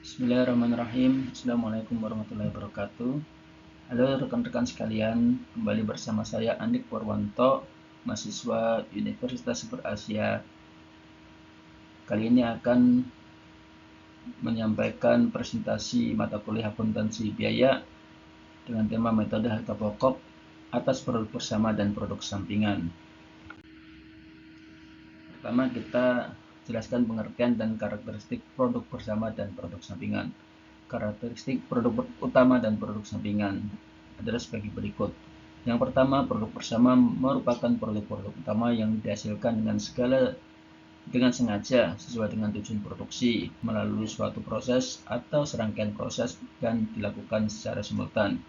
Bismillahirrahmanirrahim. Assalamualaikum warahmatullahi wabarakatuh. Halo rekan-rekan sekalian, kembali bersama saya Andik Purwanto, mahasiswa Universitas Superasia. Kali ini akan menyampaikan presentasi mata kuliah akuntansi biaya dengan tema metode harga pokok atas produk bersama dan produk sampingan. Pertama, kita jelaskan pengertian dan karakteristik produk bersama dan produk sampingan. Karakteristik produk utama dan produk sampingan adalah sebagai berikut. Yang pertama, produk bersama merupakan produk-produk utama yang dihasilkan dengan sengaja sesuai dengan tujuan produksi melalui suatu proses atau serangkaian proses dan dilakukan secara simultan.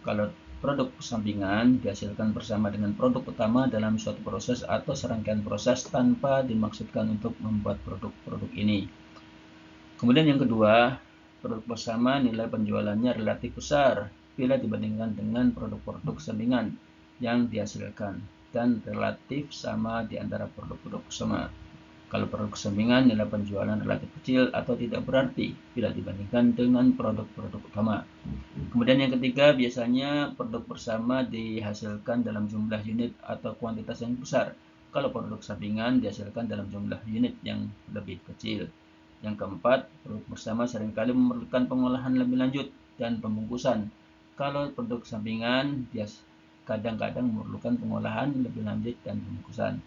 Kalau produk sampingan dihasilkan bersama dengan produk utama dalam suatu proses atau serangkaian proses tanpa dimaksudkan untuk membuat produk-produk ini. Kemudian yang kedua, produk bersama nilai penjualannya relatif besar bila dibandingkan dengan produk-produk sampingan yang dihasilkan dan relatif sama di antara produk-produk bersama. Kalau produk sampingan nilai penjualan relatif kecil atau tidak berarti bila dibandingkan dengan produk-produk utama. Kemudian yang ketiga, biasanya produk bersama dihasilkan dalam jumlah unit atau kuantitas yang besar. Kalau produk sampingan dihasilkan dalam jumlah unit yang lebih kecil. Yang keempat, produk bersama seringkali memerlukan pengolahan lebih lanjut dan pembungkusan. Kalau produk sampingan kadang-kadang memerlukan pengolahan lebih lanjut dan pembungkusan.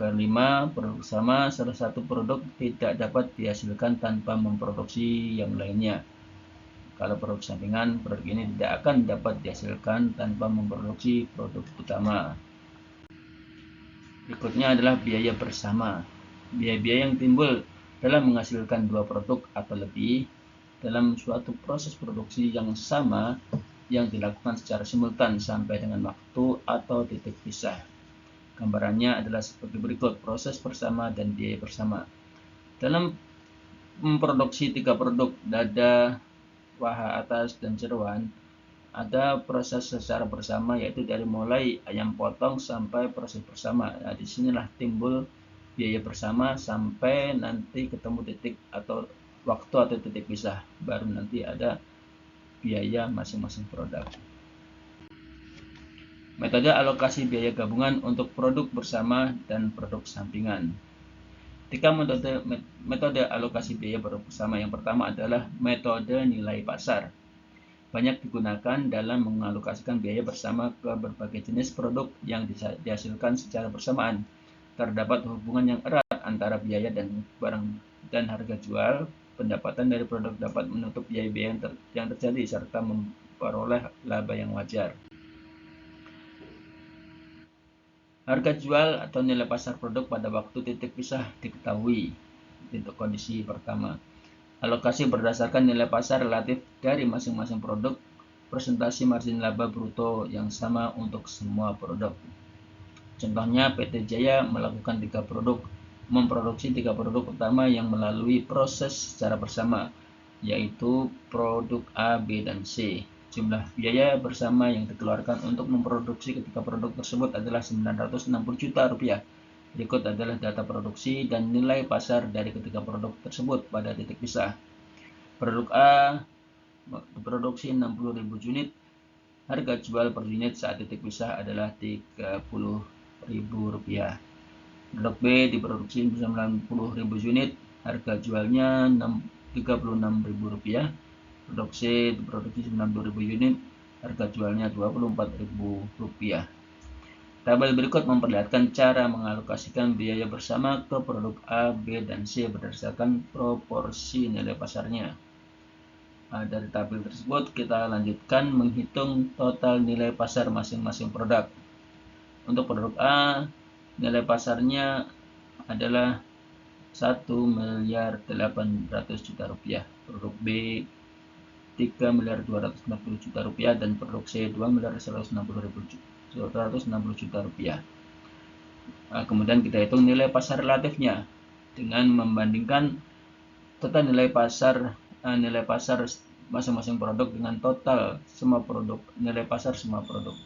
Kelima, produk bersama salah satu produk tidak dapat dihasilkan tanpa memproduksi yang lainnya. Kalau produk sampingan, produk ini tidak akan dapat dihasilkan tanpa memproduksi produk utama. Berikutnya adalah biaya bersama. Biaya-biaya yang timbul dalam menghasilkan dua produk atau lebih dalam suatu proses produksi yang sama yang dilakukan secara simultan sampai dengan waktu atau titik pisah. Gambarannya adalah seperti berikut: proses bersama dan biaya bersama. Dalam memproduksi 3 produk dada, paha atas, dan jeroan, ada proses secara bersama, yaitu dari mulai ayam potong sampai proses bersama. Nah, disinilah timbul biaya bersama sampai nanti ketemu titik atau waktu atau titik pisah, baru nanti ada biaya masing-masing produk. Metode alokasi biaya gabungan untuk produk bersama dan produk sampingan. 3 metode alokasi biaya bersama. Yang pertama adalah metode nilai pasar. Banyak digunakan dalam mengalokasikan biaya bersama ke berbagai jenis produk yang dihasilkan secara bersamaan. Terdapat hubungan yang erat antara biaya dan barang dan harga jual. Pendapatan dari produk dapat menutup biaya-biaya yang terjadi serta memperoleh laba yang wajar. Harga jual atau nilai pasar produk pada waktu titik pisah diketahui. Untuk kondisi pertama, alokasi berdasarkan nilai pasar relatif dari masing-masing produk, presentasi margin laba bruto yang sama untuk semua produk. Contohnya, PT Jaya melakukan 3 produk, memproduksi 3 produk utama yang melalui proses secara bersama, yaitu produk A, B, dan C. Jumlah biaya bersama yang dikeluarkan untuk memproduksi ketiga produk tersebut adalah Rp960 juta. Berikut adalah data produksi dan nilai pasar dari ketiga produk tersebut pada titik pisah. Produk A diproduksi 60.000 unit. Harga jual per unit saat titik pisah adalah Rp30.000. Produk B diproduksi 90.000 unit. Harga jualnya Rp36.000. Produk C diproduksi 90.000 unit. Harga jualnya Rp24.000. Tabel berikut memperlihatkan cara mengalokasikan biaya bersama ke produk A, B, dan C berdasarkan proporsi nilai pasarnya. Dari tabel tersebut kita lanjutkan menghitung total nilai pasar masing-masing produk. Untuk produk A, nilai pasarnya adalah Rp1.800 juta. Produk B Rp3.240 juta dan produk C Rp2.160 juta. Kemudian kita hitung nilai pasar relatifnya dengan membandingkan total nilai pasar masing-masing produk dengan total semua produk nilai pasar semua produk.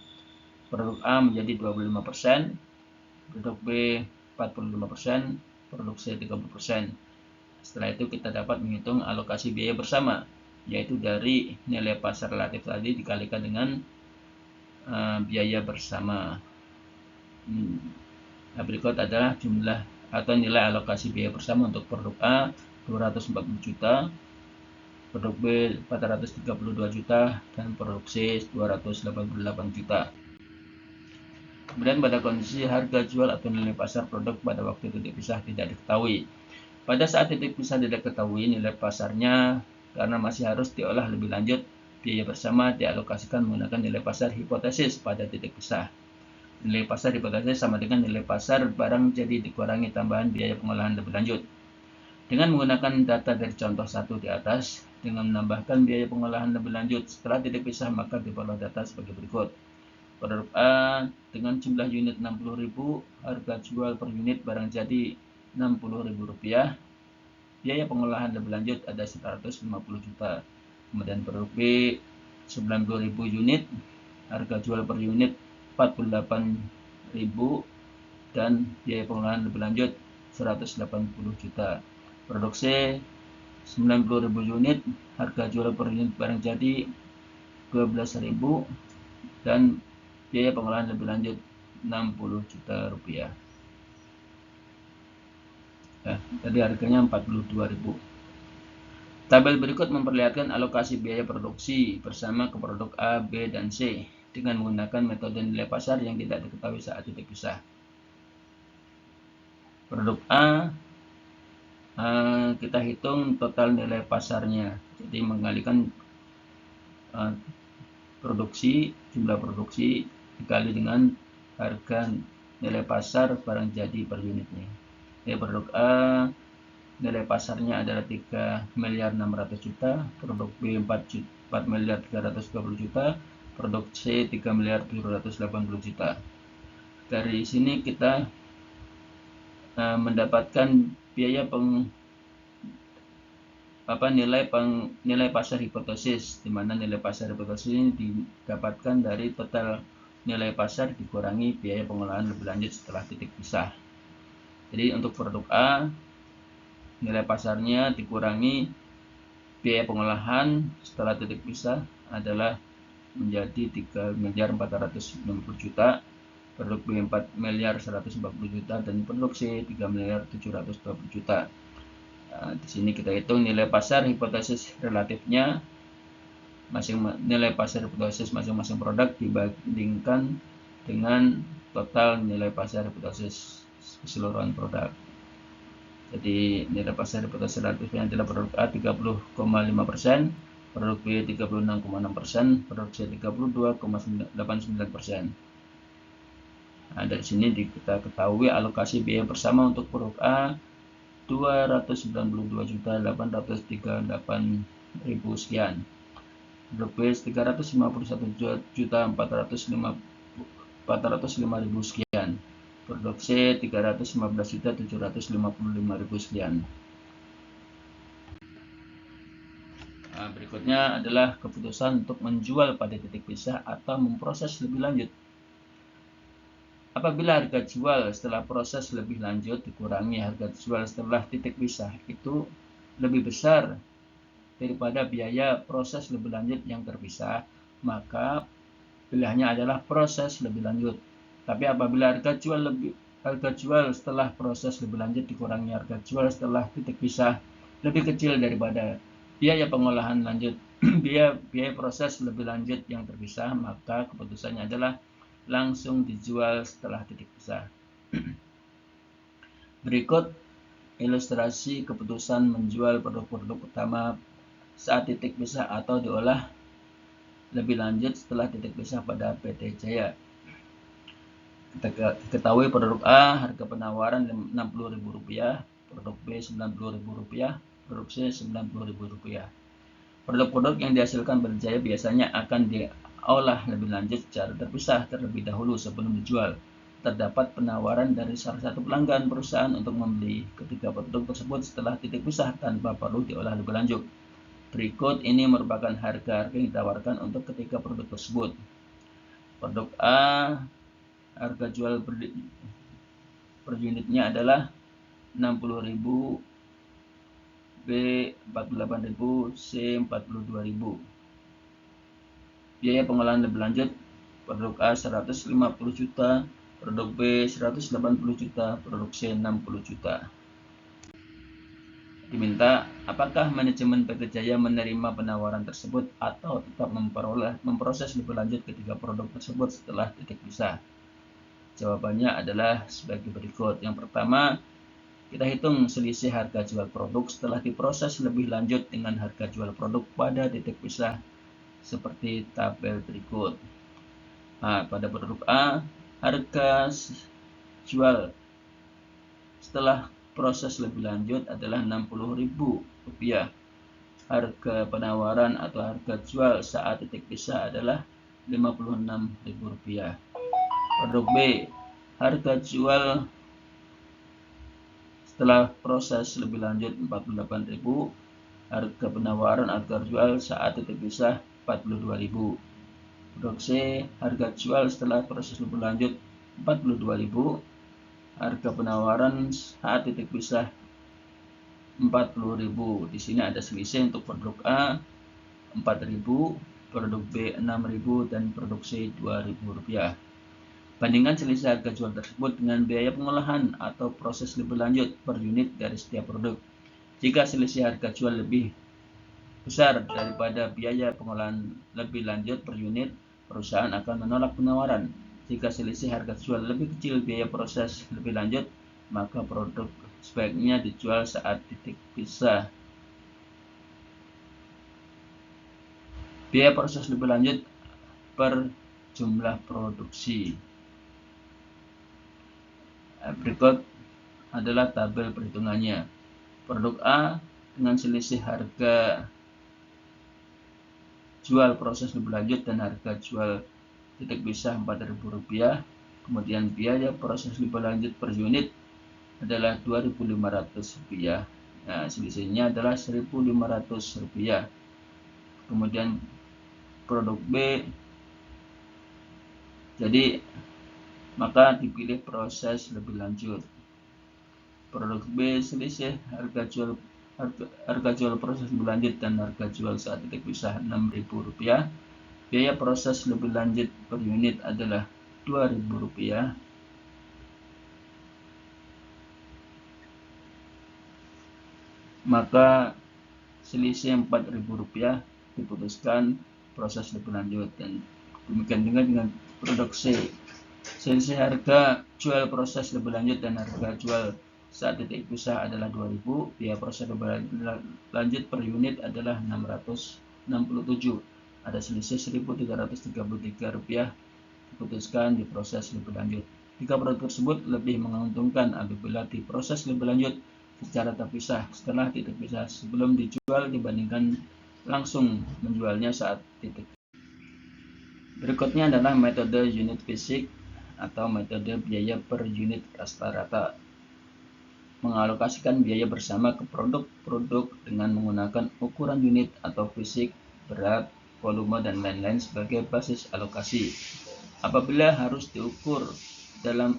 Produk A menjadi 25%, produk B 45%, produk C 30%. Setelah itu kita dapat menghitung alokasi biaya bersama, yaitu dari nilai pasar relatif tadi dikalikan dengan biaya bersama. Berikut adalah jumlah atau nilai alokasi biaya bersama untuk produk A 240 juta, produk B 432 juta, dan produk C 288 juta. Kemudian pada kondisi harga jual atau nilai pasar produk pada waktu titik pisah tidak diketahui. Pada saat titik pisah tidak diketahui nilai pasarnya karena masih harus diolah lebih lanjut, biaya bersama dialokasikan menggunakan nilai pasar hipotesis pada titik pisah. Nilai pasar hipotesis sama dengan nilai pasar barang jadi dikurangi tambahan biaya pengolahan lebih lanjut. Dengan menggunakan data dari contoh 1 di atas, dengan menambahkan biaya pengolahan lebih lanjut setelah titik pisah, maka diperoleh data sebagai berikut. Produk A dengan jumlah unit 60.000, harga jual per unit barang jadi Rp60.000, biaya pengolahan lebih lanjut ada 150 juta. Kemudian produk B 90.000 unit, harga jual per unit 48.000 dan biaya pengolahan lebih lanjut 180 juta. Produk C 90.000 unit, harga jual per unit barang jadi 12.000 dan biaya pengolahan lebih lanjut 60 juta rupiah. Tadi harganya 42.000. Tabel berikut memperlihatkan alokasi biaya produksi bersama ke produk A, B, dan C dengan menggunakan metode nilai pasar yang tidak diketahui saat titik pisah. Produk A kita hitung total nilai pasarnya. Jadi mengalikan jumlah produksi dikali dengan harga nilai pasar barang jadi per unitnya. Jadi produk A nilai pasarnya adalah 3.600.000 juta, produk B 4.320 juta, produk C 3.780 juta. Dari sini kita mendapatkan biaya nilai pasar hipotesis, di mana nilai pasar hipotesis ini didapatkan dari total nilai pasar dikurangi biaya pengolahan lebih lanjut setelah titik pisah. Jadi untuk produk A nilai pasarnya dikurangi biaya pengolahan setelah titik pisah adalah menjadi 3.460 juta, produk B 4.140 juta, dan produk C 3.720 juta. Di sini kita hitung nilai pasar hipotesis relatifnya, nilai pasar hipotesis masing-masing produk dibandingkan dengan total nilai pasar hipotesis keseluruhan produk. Jadi nilai pasar hipotesis relatifnya adalah produk A 30,5%, produk B 36,6%, produk C 32,89%. Dari sini kita ketahui alokasi biaya bersama untuk produk A 292.838.000 sekian. Produk B 351.405.000 sekian. Produk C 315.755.000 sekian. Berikutnya adalah keputusan untuk menjual pada titik pisah atau memproses lebih lanjut. Apabila harga jual setelah proses lebih lanjut dikurangi harga jual setelah titik pisah itu lebih besar daripada biaya proses lebih lanjut yang terpisah, maka pilihannya adalah proses lebih lanjut. Tapi apabila harga jual setelah proses lebih lanjut dikurangi harga jual setelah titik pisah lebih kecil daripada biaya pengolahan lanjut biaya proses lebih lanjut yang terpisah, maka keputusannya adalah langsung dijual setelah titik pisah. Berikut ilustrasi keputusan menjual produk-produk utama saat titik pisah atau diolah lebih lanjut setelah titik pisah pada PT Jaya. Kita ketahui produk A harga penawaran Rp60.000, produk B Rp90.000, produk C Rp90.000. Produk-produk yang dihasilkan PT Jaya biasanya akan diolah lebih lanjut secara terpisah terlebih dahulu sebelum dijual. Terdapat penawaran dari salah satu pelanggan perusahaan untuk membeli ketiga produk tersebut setelah titik pisah tanpa perlu diolah lebih lanjut. Berikut ini merupakan harga yang ditawarkan untuk ketiga produk tersebut. Produk A harga jual per unitnya adalah Rp60.000 B 48.000, C 42.000. Biaya pengolahan lebih lanjut, produk A 150 juta, produk B 180 juta, produk C 60 juta. Diminta, apakah manajemen PT Jaya menerima penawaran tersebut atau tetap memproses lebih lanjut ketiga produk tersebut setelah titik pisah? Jawabannya adalah sebagai berikut. Yang pertama, kita hitung selisih harga jual produk setelah diproses lebih lanjut dengan harga jual produk pada titik pisah seperti tabel berikut. Nah, pada produk A, harga jual setelah proses lebih lanjut adalah Rp60.000. Harga penawaran atau harga jual saat titik pisah adalah Rp56.000. Produk B, harga jual setelah proses lebih lanjut Rp48.000. Harga penawaran harga jual saat titik pisah Rp42.000. Produk C, harga jual setelah proses lebih lanjut Rp42.000. Harga penawaran saat titik pisah Rp40.000. Di sini ada selisih untuk produk A Rp4.000, produk B Rp6.000 dan produk C Rp2.000. Bandingkan selisih harga jual tersebut dengan biaya pengolahan atau proses lebih lanjut per unit dari setiap produk. Jika selisih harga jual lebih besar daripada biaya pengolahan lebih lanjut per unit, perusahaan akan menolak penawaran. Jika selisih harga jual lebih kecil biaya proses lebih lanjut, maka produk sebaiknya dijual saat titik pisah. Biaya proses lebih lanjut per jumlah produksi. Berikut adalah tabel perhitungannya. Produk A dengan selisih harga jual proses lebih lanjut dan harga jual titik pisah Rp4.000. Kemudian biaya proses lebih lanjut per unit adalah Rp2.500. Nah, selisihnya adalah Rp1.500. Kemudian produk B, jadi maka dipilih proses lebih lanjut. Produk B, selisih harga jual proses lebih lanjut dan harga jual saat titik pisah Rp6.000. Biaya proses lebih lanjut per unit adalah Rp2.000. Maka selisih Rp4.000 diputuskan proses lebih lanjut. Dan demikian juga dengan produk C. Selisih harga jual proses lebih lanjut dan harga jual saat titik pisah adalah Rp2.000. Biaya proses lebih lanjut per unit adalah Rp667. Ada selisih Rp1.333 diputuskan di proses lebih lanjut. Tiga produk tersebut lebih menguntungkan apabila diproses lebih lanjut secara terpisah setelah titik pisah sebelum dijual dibandingkan langsung menjualnya saat titik. Berikutnya adalah metode unit fisik atau metode biaya per unit rata-rata. Mengalokasikan biaya bersama ke produk-produk dengan menggunakan ukuran unit atau fisik, berat, volume, dan lain-lain sebagai basis alokasi. Apabila harus diukur dalam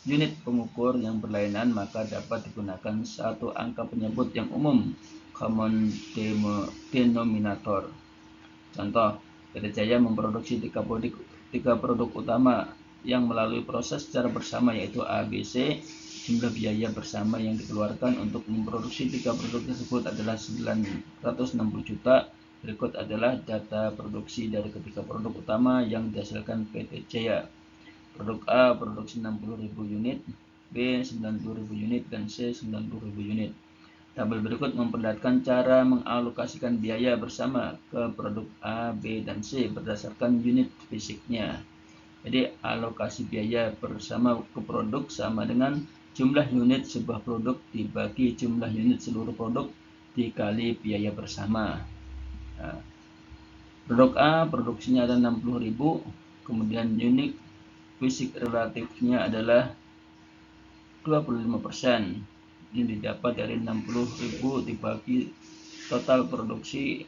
unit pengukur yang berlainan, maka dapat digunakan satu angka penyebut yang umum, common denominator. Contoh, PT Jaya memproduksi tiga produk utama yang melalui proses secara bersama yaitu A, B, C. Jumlah biaya bersama yang dikeluarkan untuk memproduksi tiga produk tersebut adalah 960 juta. Berikut adalah data produksi dari ketiga produk utama yang dihasilkan PT Jaya. Produk A produksi 60.000 unit, B 90.000 unit, dan C 90.000 unit. Tabel berikut memperlihatkan cara mengalokasikan biaya bersama ke produk A, B, dan C berdasarkan unit fisiknya. Jadi alokasi biaya bersama ke produk sama dengan jumlah unit sebuah produk dibagi jumlah unit seluruh produk dikali biaya bersama. Nah, produk A produksinya ada 60.000, kemudian unit fisik relatifnya adalah 25%. Ini didapat dari 60.000 dibagi total produksi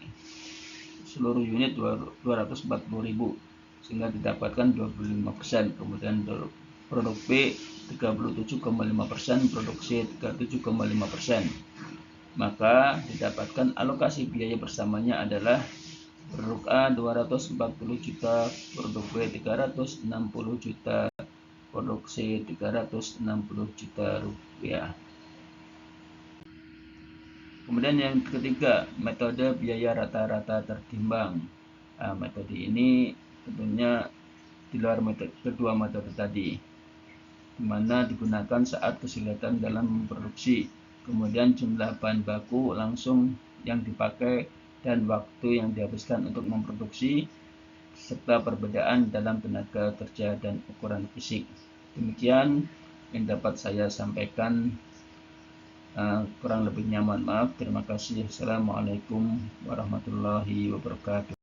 seluruh unit 240.000, sehingga didapatkan 25%. Kemudian produk B 37,5%, produk C 37,5%. maka didapatkan alokasi biaya bersamanya adalah produk A 240 juta, produk B 360 juta, produk C 360 juta rupiah. Kemudian yang ketiga, metode biaya rata-rata tertimbang. Metode ini tentunya di luar kedua metode tadi, di mana digunakan saat kesulitan dalam memproduksi. Kemudian jumlah bahan baku langsung yang dipakai dan waktu yang dihabiskan untuk memproduksi, serta perbedaan dalam tenaga kerja dan ukuran fisik. Demikian yang dapat saya sampaikan. Kurang lebihnya mohon maaf. Terima kasih. Assalamualaikum warahmatullahi wabarakatuh.